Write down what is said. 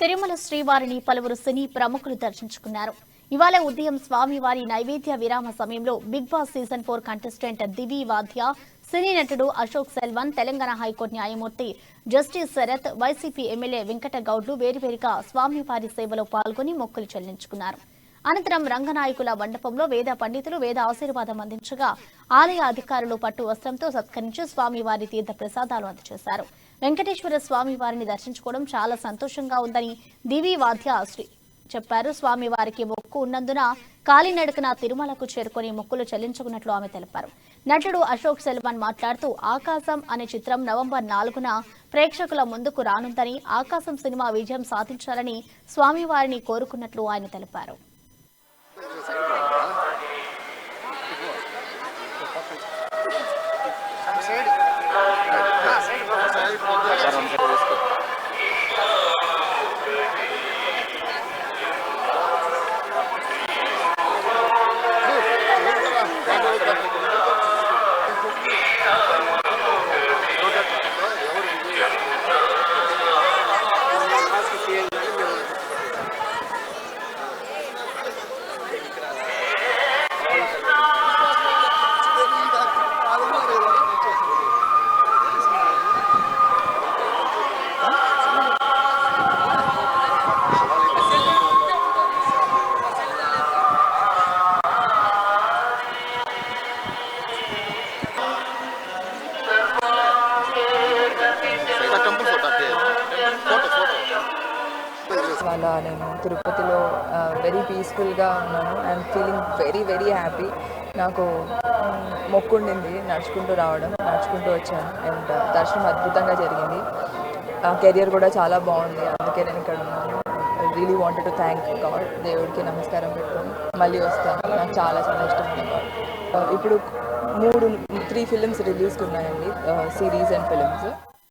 తిరుమల శ్రీవారిని పలువురు సినీ ప్రముఖులు దర్శించుకున్నారు. ఇవాళ ఉదయం స్వామివారి నైవేద్య విరామ సమయంలో Bigg Boss season 4 contestant Divi Vadhya, సినీ నటుడు అశోక్ సెల్వన్, తెలంగాణ హైకోర్టు న్యాయమూర్తి జస్టిస్ శరత్, వైసీపీ ఎమ్మెల్యే వెంకట గౌడ్లు వేరువేరుగా స్వామివారి సేవలో పాల్గొని మొక్కులు చెల్లించుకున్నారు. అనంతరం రంగనాయకుల మండపంలో వేద పండితులు వేద ఆశీర్వాదం అందించగా ఆలయ అధికారులు పట్టు వస్త్రంతో సత్కరించి స్వామివారి తీర్థ ప్రసాదాలు అందజేశారు. వెంకటేశ్వర స్వామి వారిని దర్శించుకోవడం చాలా సంతోషంగా ఉందని దివి వాధ్య చెప్పారు. స్వామివారికి మొక్కు ఉన్నందున కాలినడకన తిరుమలకు చేరుకుని మొక్కులు చెల్లించుకున్నట్లు ఆమె తెలిపారు. నటుడు అశోక్ సెల్వన్ మాట్లాడుతూ ఆకాశం అనే చిత్రం నవంబర్ 4న ప్రేక్షకుల ముందుకు రానుందని, ఆకాశం సినిమా విజయం సాధించాలని స్వామివారిని కోరుకున్నట్లు ఆయన తెలిపారు. ఇవాళ నేను తిరుపతిలో వెరీ పీస్ఫుల్గా ఉన్నాను. I'm feeling very happy. నాకు మొక్కుండింది నడుచుకుంటూ వచ్చాను అండ్ దర్శనం అద్భుతంగా జరిగింది. కెరియర్ కూడా చాలా బాగుంది, అందుకే నేను ఇక్కడ ఉన్నాను. Really wanted to thank God. దేవుడికి నమస్కారం పెట్టుకొని మళ్ళీ వస్తాను. నాకు చాలా ఇష్టమైన గాడ్. ఇప్పుడు 3 ఫిలిమ్స్ రిలీజ్కి ఉన్నాయండి, సిరీస్ అండ్ ఫిలిమ్స్.